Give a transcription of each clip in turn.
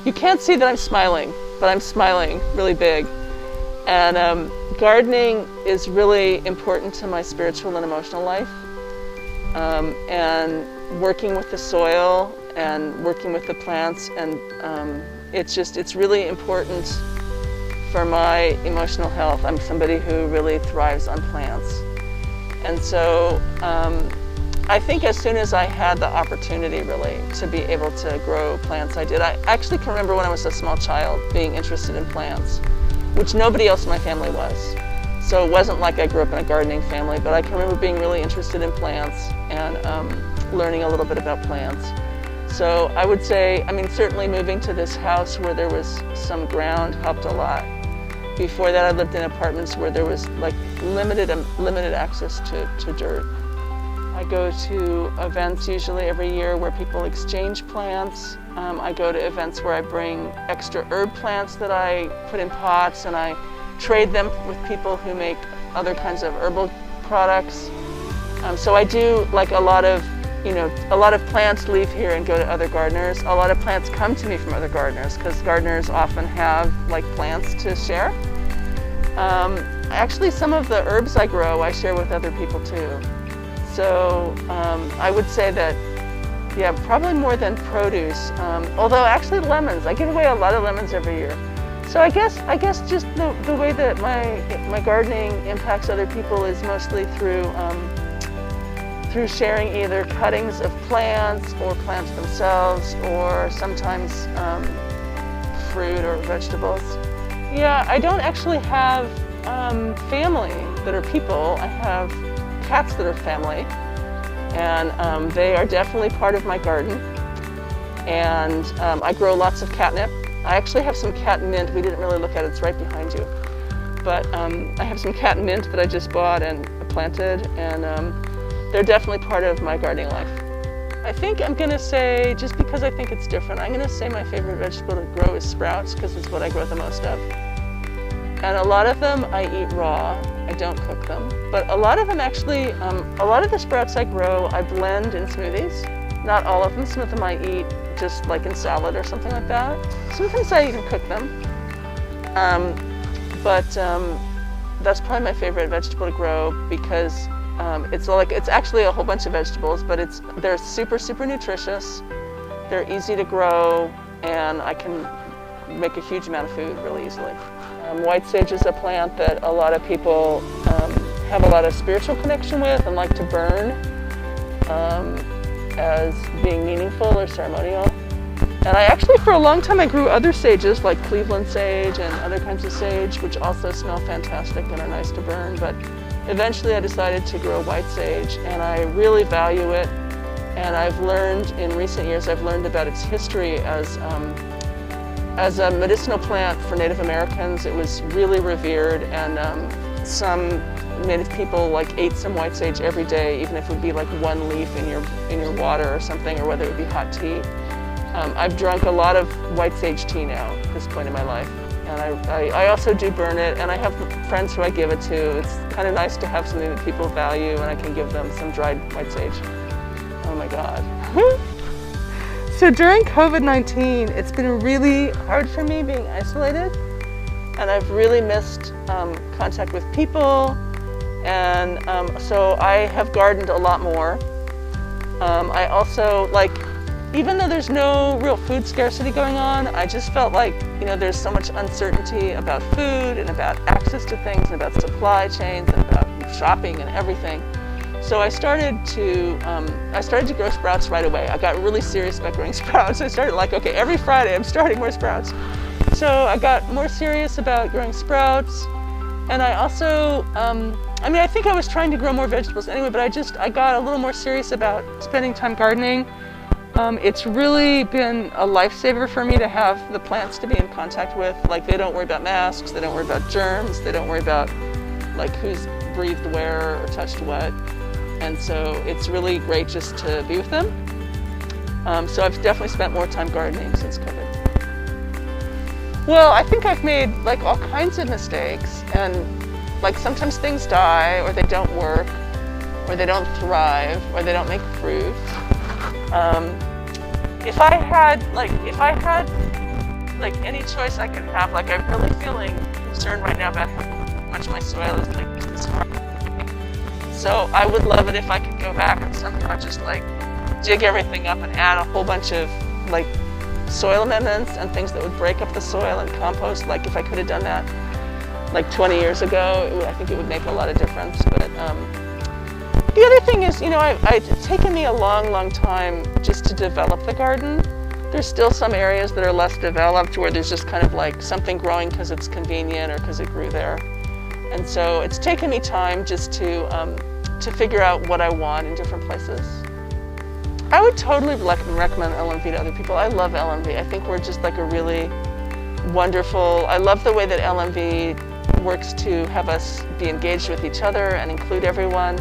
You can't see that I'm smiling, but I'm smiling really big. And gardening is really important to my spiritual and emotional life. And working with the soil and working with the plants, and it's really important for my emotional health. I'm somebody who really thrives on plants. And so I think as soon as I had the opportunity really to be able to grow plants, I did. I actually can remember when I was a small child being interested in plants, which nobody else in my family was. So it wasn't like I grew up in a gardening family, but I can remember being really interested in plants and learning a little bit about plants. So I would say, I mean, certainly moving to this house where there was some ground helped a lot. Before that, I lived in apartments where there was like limited access to dirt. I go to events usually every year where people exchange plants. I go to events where I bring extra herb plants that I put in pots, and I trade them with people who make other kinds of herbal products. So I do like a lot of plants leave here and go to other gardeners. A lot of plants come to me from other gardeners because gardeners often have like plants to share. Actually, some of the herbs I grow, I share with other people too. So I would say that, yeah, probably more than produce. Although actually lemons, I give away a lot of lemons every year. So I guess just the way that my gardening impacts other people is mostly through sharing either cuttings of plants or plants themselves, or sometimes fruit or vegetables. Yeah, I don't actually have family that are people. I have cats that are family, and they are definitely part of my garden. And I grow lots of catnip. I actually have some cat mint. We didn't really look at it, it's right behind you. But I have some cat mint that I just bought and planted, and they're definitely part of my gardening life. I think I'm gonna say, just because I think it's different, I'm gonna say my favorite vegetable to grow is sprouts, because it's what I grow the most of. And a lot of them I eat raw. I don't cook them. But a lot of them actually, a lot of the sprouts I grow, I blend in smoothies. Not all of them. Some of them I eat just like in salad or something like that. Sometimes I even cook them. But that's probably my favorite vegetable to grow, because it's actually a whole bunch of vegetables, but they're super, super nutritious. They're easy to grow, and I can make a huge amount of food really easily. White sage is a plant that a lot of people have a lot of spiritual connection with and like to burn as being meaningful or ceremonial. And I actually, for a long time, I grew other sages like Cleveland sage and other kinds of sage, which also smell fantastic and are nice to burn. But eventually I decided to grow white sage, and I really value it. And I've learned, in recent years, I've learned about its history as a medicinal plant for Native Americans. It was really revered, and some Native people like ate some white sage every day, even if it would be like one leaf in your water or something, or whether it would be hot tea. I've drunk a lot of white sage tea now at this point in my life, and I also do burn it, and I have friends who I give it to. It's kind of nice to have something that people value, and I can give them some dried white sage. Oh my God. So during COVID-19, it's been really hard for me being isolated, and I've really missed contact with people, and so I have gardened a lot more. I also, even though there's no real food scarcity going on, I just felt like, there's so much uncertainty about food and about access to things and about supply chains and about shopping and everything. So I started to grow sprouts right away. I got really serious about growing sprouts. I started okay, every Friday I'm starting more sprouts. So I got more serious about growing sprouts. And I also, I think I was trying to grow more vegetables anyway, but I got a little more serious about spending time gardening. It's really been a lifesaver for me to have the plants to be in contact with. They don't worry about masks, they don't worry about germs, they don't worry about who's breathed where or touched what. And so it's really great just to be with them. So I've definitely spent more time gardening since COVID. Well, I think I've made all kinds of mistakes, and sometimes things die, or they don't work, or they don't thrive, or they don't make fruit. If I had like any choice I could have, like I'm really feeling concerned right now about how much my soil is like this hard. So I would love it if I could go back and somehow just like dig everything up and add a whole bunch of like soil amendments and things that would break up the soil and compost. Like if I could have done that like 20 years ago, I think it would make a lot of difference. But the other thing is, you know, it's taken me a long time just to develop the garden. There's still some areas that are less developed where there's just kind of like something growing because it's convenient or because it grew there. And so it's taken me time just to figure out what I want in different places. I would totally recommend LMV to other people. I love LMV. I think we're just like a really wonderful, I love the way that LMV works to have us be engaged with each other and include everyone.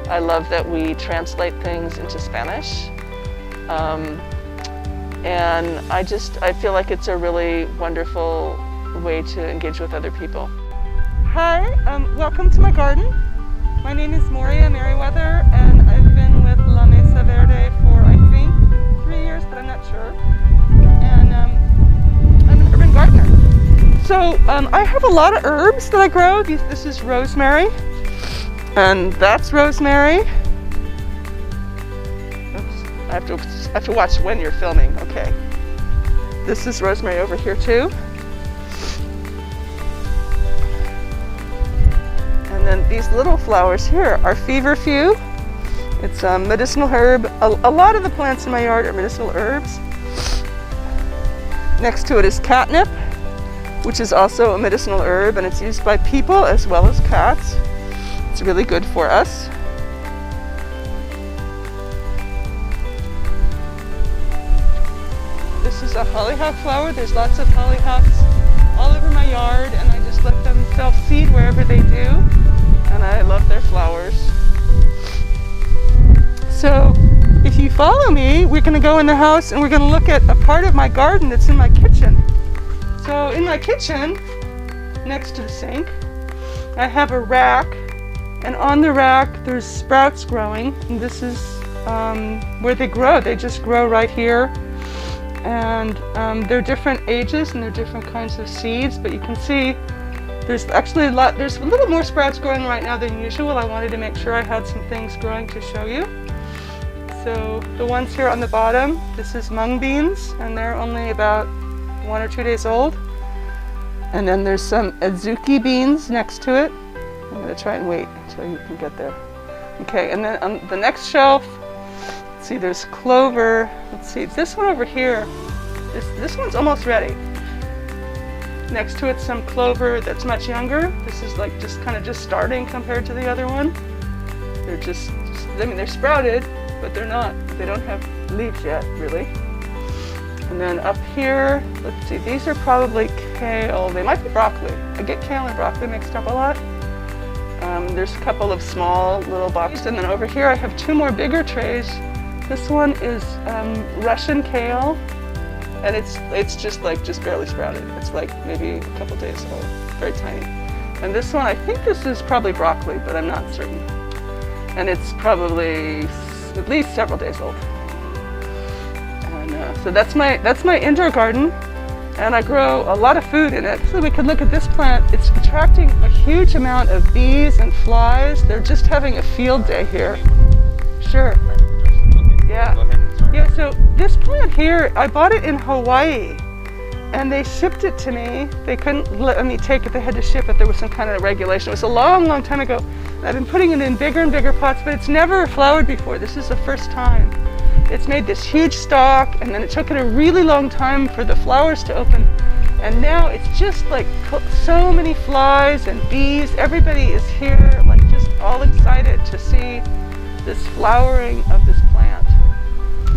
I love that we translate things into Spanish. And I feel like it's a really wonderful way to engage with other people. Hi, welcome to my garden. My name is Moria Merriweather, and I've been with La Mesa Verde for, I think, 3 years, but I'm not sure. And I'm an urban gardener. So I have a lot of herbs that I grow. This is rosemary, and that's rosemary. Oops, I have to watch when you're filming. Okay. This is rosemary over here too. And then these little flowers here are feverfew. It's a medicinal herb. A lot of the plants in my yard are medicinal herbs. Next to it is catnip, which is also a medicinal herb, and it's used by people as well as cats. It's really good for us. This is a hollyhock flower. There's lots of hollyhocks all over my yard, and I just let them self-seed wherever they do, and I love their flowers. So if you follow me, we're going to go in the house and we're going to look at a part of my garden that's in my kitchen. So in my kitchen, next to the sink, I have a rack, and on the rack there's sprouts growing, and this is where they grow. They just grow right here. And they're different ages and they're different kinds of seeds, but you can see there's actually there's a little more sprouts growing right now than usual. I wanted to make sure I had some things growing to show you. So the ones here on the bottom, this is mung beans, and they're only about 1 or 2 days old. And then there's some azuki beans next to it. I'm going to try and wait until you can get there. Okay, and then on the next shelf, see, there's clover. Let's see, this one over here, this one's almost ready. Next to it, some clover that's much younger. This is like just kind of just starting compared to the other one. They're just I mean, they're sprouted, but they don't have leaves yet, really. And then up here, let's see, these are probably kale. They might be broccoli. I get kale and broccoli mixed up a lot. There's a couple of small little boxes, and then over here I have 2 more bigger trays. This one is Russian kale, and it's just barely sprouted. It's like maybe a couple days old, very tiny. And this one, I think this is probably broccoli, but I'm not certain. And it's probably at least several days old. And so that's my indoor garden, and I grow a lot of food in it. So we could look at this plant. It's attracting a huge amount of bees and flies. They're just having a field day here. Sure. Yeah, so this plant here, I bought it in Hawaii, and they shipped it to me. They couldn't let me take it, they had to ship it. There was some kind of regulation. It was a long time ago. I've been putting it in bigger and bigger pots, but it's never flowered before. This is the first time. It's made this huge stalk, and then it took it a really long time for the flowers to open. And now it's just like so many flies and bees. Everybody is here, like just all excited to see this flowering of this plant.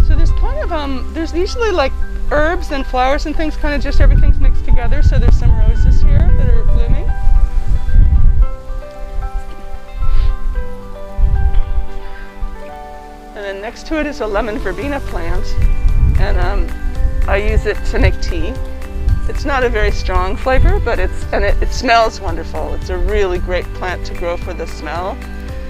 So there's kind of, there's usually like herbs and flowers and things, kind of just everything's mixed together. So there's some roses here that are blooming. And then next to it is a lemon verbena plant, and I use it to make tea. It's not a very strong flavor, but it smells wonderful. It's a really great plant to grow for the smell.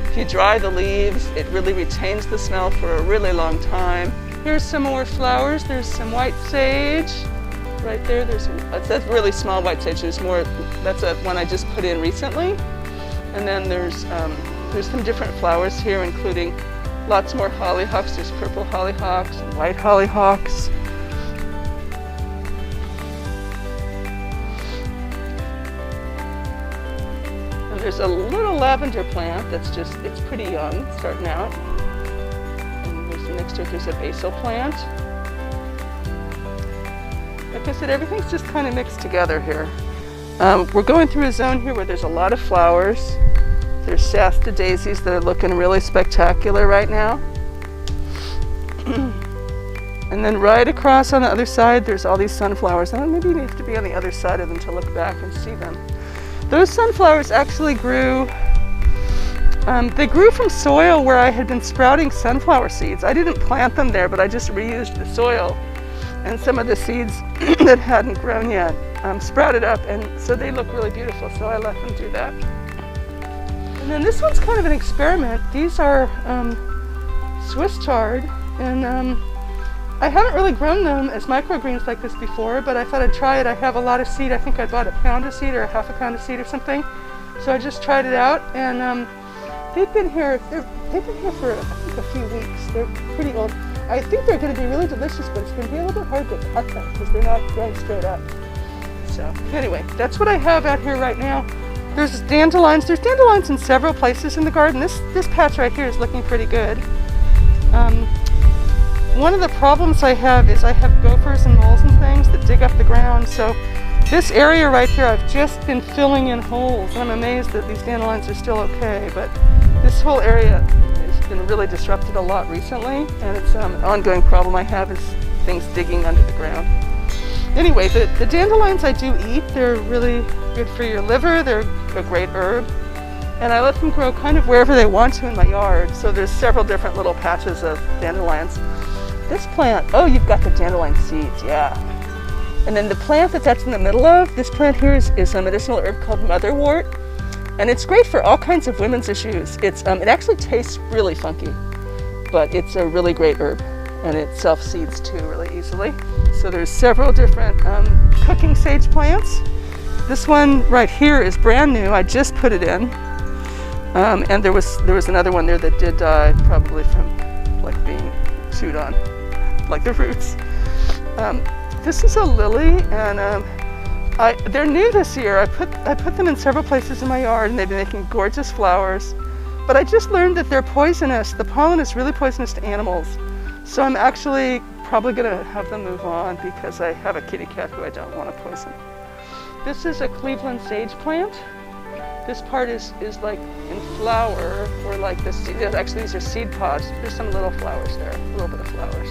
If you dry the leaves, it really retains the smell for a really long time. Here's some more flowers. There's some white sage, right there. That's a really small white sage. There's more. That's a one I just put in recently. And then there's some different flowers here, including lots more hollyhocks. There's purple hollyhocks and white hollyhocks. And there's a little lavender plant that's it's pretty young, starting out. And next to it there's a basil plant. Like I said, everything's just kind of mixed together here. We're going through a zone here where there's a lot of flowers. There's Shasta daisies that are looking really spectacular right now. And then right across on the other side, there's all these sunflowers. Maybe you have to be on the other side of them to look back and see them. Those sunflowers actually grew, they grew from soil where I had been sprouting sunflower seeds. I didn't plant them there, but I just reused the soil. And some of the seeds that hadn't grown yet sprouted up, and so they look really beautiful, so I let them do that. And then this one's kind of an experiment. These are Swiss chard, and I haven't really grown them as microgreens like this before, but I thought I'd try it. I have a lot of seed. I think I bought a pound of seed or a half a pound of seed or something. So I just tried it out, and they've been here for I think a few weeks. They're pretty old. I think they're going to be really delicious, but it's going to be a little bit hard to cut them because they're not growing straight up. So anyway, that's what I have out here right now. There's dandelions. There's dandelions in several places in the garden. This patch right here is looking pretty good. One of the problems I have is I have gophers and moles and things that dig up the ground. So this area right here, I've just been filling in holes. I'm amazed that these dandelions are still okay, but this whole area has been really disrupted a lot recently, and it's an ongoing problem I have is things digging under the ground. Anyway, the dandelions I do eat. They're really good for your liver. They're a great herb. And I let them grow kind of wherever they want to in my yard. So there's several different little patches of dandelions. This plant, oh, you've got the dandelion seeds, yeah. And then the plant that's in the middle of, this plant here is a medicinal herb called motherwort. And it's great for all kinds of women's issues. It actually tastes really funky, but it's a really great herb. And it self-seeds too really easily. So there's several different cooking sage plants. This one right here is brand new. I just put it in. And there was another one there that did die, probably from like being chewed on, like the roots. This is a lily, and they're new this year. I put them in several places in my yard, and they've been making gorgeous flowers. But I just learned that they're poisonous. The pollen is really poisonous to animals. So I'm actually probably going to have them move on because I have a kitty cat who I don't want to poison. This is a Cleveland sage plant. This part is like in flower, or like the seed. Actually, these are seed pods. There's some little flowers there, a little bit of flowers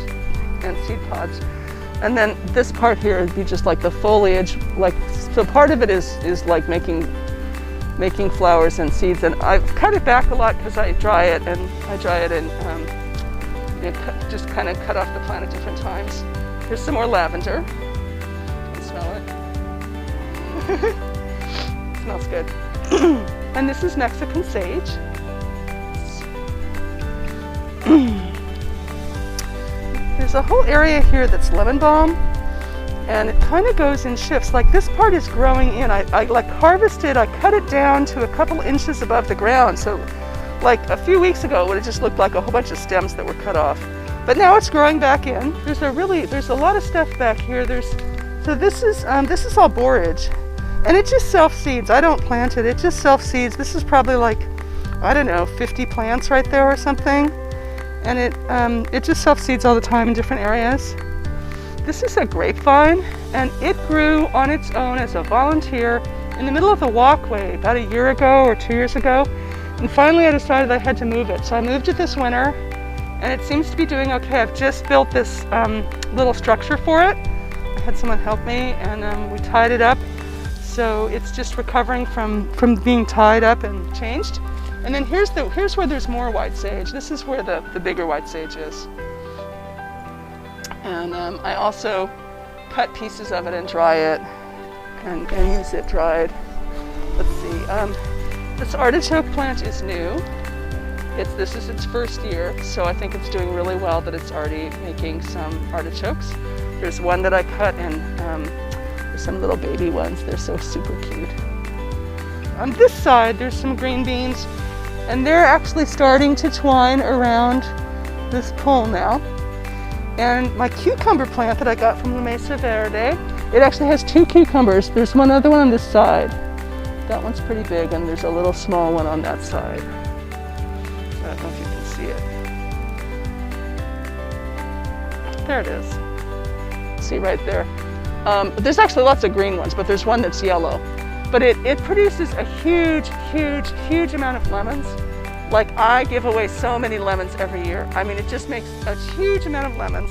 and seed pods. And then this part here would be just like the foliage. Like, so part of it is like making flowers and seeds. And I've cut it back a lot because I dry it and just kind of cut off the plant at different times. Here's some more lavender. You can smell it. It smells good. And this is Mexican sage. There's a whole area here that's lemon balm, and it kind of goes in shifts. Like this part is growing in. I like harvested, I cut it down to a couple inches above the ground. So like a few weeks ago, it would have just looked like a whole bunch of stems that were cut off. But now it's growing back in. There's a lot of stuff back here. So this is all borage, and it just self-seeds. I don't plant it. It just self-seeds. This is probably like, I don't know, 50 plants right there or something, and it just self-seeds all the time in different areas. This is a grapevine, and it grew on its own as a volunteer in the middle of the walkway about a year ago or 2 years ago. And finally I decided I had to move it. So I moved it this winter, and it seems to be doing okay. I've just built this little structure for it. I had someone help me, and we tied it up. So it's just recovering from being tied up and changed. And then here's where there's more white sage. This is where the bigger white sage is. And I also cut pieces of it and dry it and use it dried. Let's see. This artichoke plant is new. This is its first year, so I think it's doing really well that it's already making some artichokes. There's one that I cut in There's some little baby ones. They're so super cute. On this side, there's some green beans, and they're actually starting to twine around this pole now. And my cucumber plant that I got from the Mesa Verde, it actually has 2 cucumbers. There's one other one on this side. That one's pretty big, and there's a little small one on that side. I don't know if you can see it. There it is. See right there. There's actually lots of green ones, but there's one that's yellow. But it produces a huge, huge, huge amount of lemons. Like, I give away so many lemons every year. I mean, it just makes a huge amount of lemons.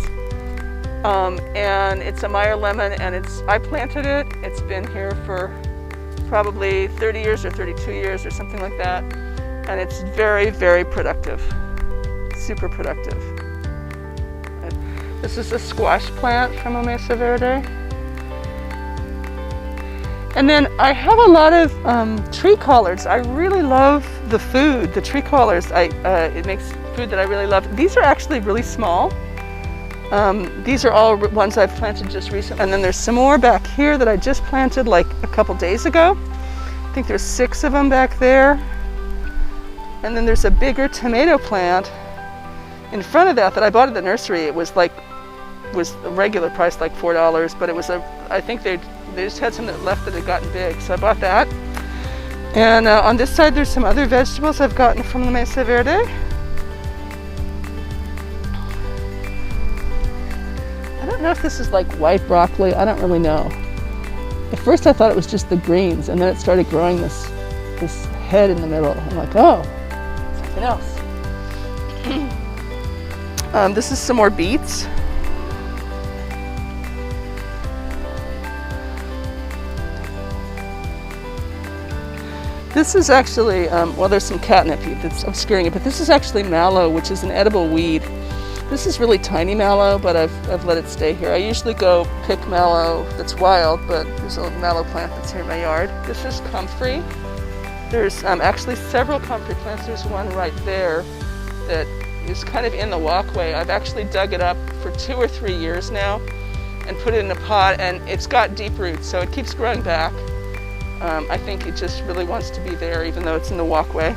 And it's a Meyer lemon, and I planted it. It's been here for probably 30 years or 32 years or something like that. And it's very, very productive. Super productive. This is a squash plant from a Mesa Verde. And then I have a lot of tree collards. I really love the food, the tree collards. It makes food that I really love. These are actually really small. These are all ones I've planted just recently. And then there's some more back here that I just planted like a couple days ago. I think there's 6 of them back there. And then there's a bigger tomato plant in front of that I bought at the nursery. It was a regular price, like $4, but it was I think they just had some that left that had gotten big, so I bought that. And on this side there's some other vegetables I've gotten from the Mesa Verde. I don't know if this is like white broccoli, I don't really know. At first I thought it was just the greens, and then it started growing this head in the middle. I'm like, oh, something else. This is some more beets. This is actually, well, there's some catnip that's obscuring it, but this is actually mallow, which is an edible weed. This is really tiny mallow, but I've let it stay here. I usually go pick mallow that's wild, but there's a mallow plant that's here in my yard. This is comfrey. There's actually several comfrey plants. There's one right there that is kind of in the walkway. I've actually dug it up for 2 or 3 years now and put it in a pot, and it's got deep roots, so it keeps growing back. I think it just really wants to be there, even though it's in the walkway.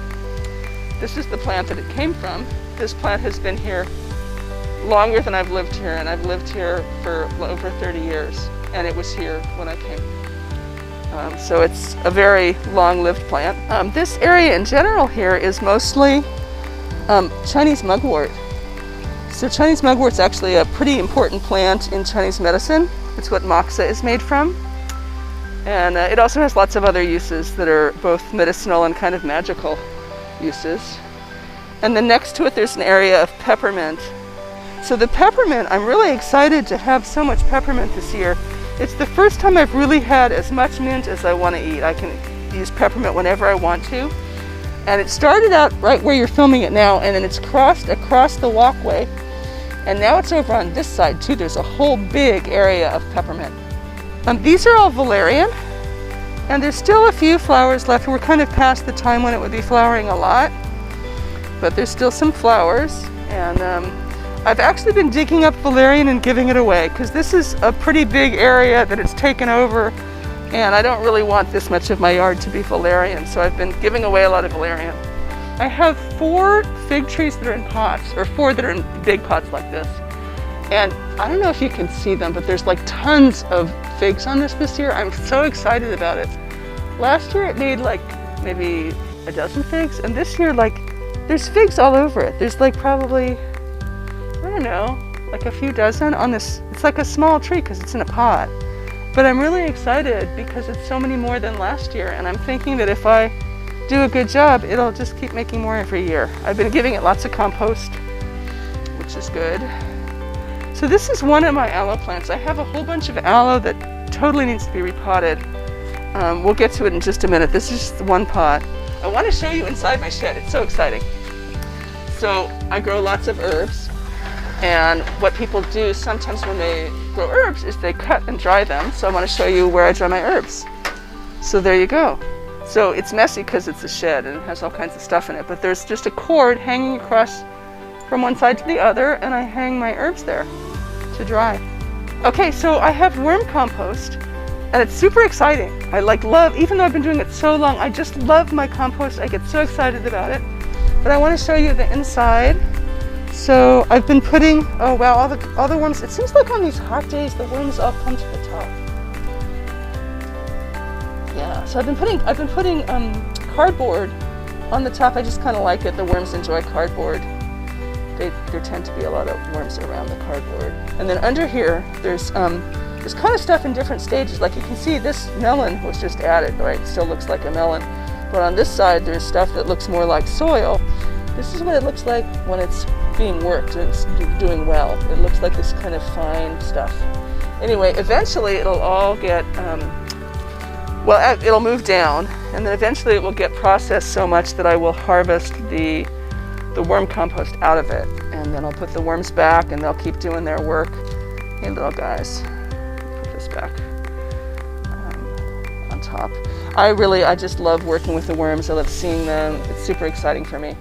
This is the plant that it came from. This plant has been here longer than I've lived here, and I've lived here for over 30 years, and it was here when I came. So it's a very long-lived plant. This area in general here is mostly Chinese mugwort. So Chinese mugwort's actually a pretty important plant in Chinese medicine. It's what moxa is made from. And it also has lots of other uses that are both medicinal and kind of magical uses. And then next to it, there's an area of peppermint. So the peppermint, I'm really excited to have so much peppermint this year. It's the first time I've really had as much mint as I want to eat. I can use peppermint whenever I want to. And it started out right where you're filming it now, and then it's crossed across the walkway. And now it's over on this side too. There's a whole big area of peppermint. These are all valerian, and there's still a few flowers left. We're kind of past the time when it would be flowering a lot, but there's still some flowers. And I've actually been digging up valerian and giving it away, because this is a pretty big area that it's taken over, and I don't really want this much of my yard to be valerian, so I've been giving away a lot of valerian. I have 4 fig trees that are in pots, or 4 that are in big pots like this. And I don't know if you can see them, but there's like tons of figs on this year. I'm so excited about it. Last year it made like maybe a dozen figs, and this year like there's figs all over it. There's like probably, I don't know, like a few dozen on this. It's like a small tree because it's in a pot. But I'm really excited because it's so many more than last year, and I'm thinking that if I do a good job, it'll just keep making more every year. I've been giving it lots of compost, which is good. So this is one of my aloe plants. I have a whole bunch of aloe that totally needs to be repotted. We'll get to it in just a minute. This is just one pot. I want to show you inside my shed. It's so exciting. So I grow lots of herbs, and what people do sometimes when they grow herbs is they cut and dry them. So I want to show you where I dry my herbs. So there you go. So it's messy because it's a shed and it has all kinds of stuff in it, but there's just a cord hanging across from one side to the other, and I hang my herbs there to dry. Okay, so I have worm compost, And it's super exciting. I love, even though I've been doing it so long, I just love my compost. I get so excited about it. But I want to show you the inside. So I've been putting, oh wow, all the worms, it seems like on these hot days, the worms all come to the top. Yeah, so I've been putting cardboard on the top. I just kind of like it. The worms enjoy cardboard. There tend to be a lot of worms around the cardboard. And then under here, there's kind of stuff in different stages. Like you can see, this melon was just added, right? It still looks like a melon. But on this side, there's stuff that looks more like soil. This is what it looks like when it's being worked and it's doing well. It looks like this kind of fine stuff. Anyway, eventually it'll all get, it'll move down, and then eventually it will get processed so much that I will harvest the worm compost out of it. And then I'll put the worms back and they'll keep doing their work. Hey little guys, put this back on top. I just love working with the worms. I love seeing them. It's super exciting for me.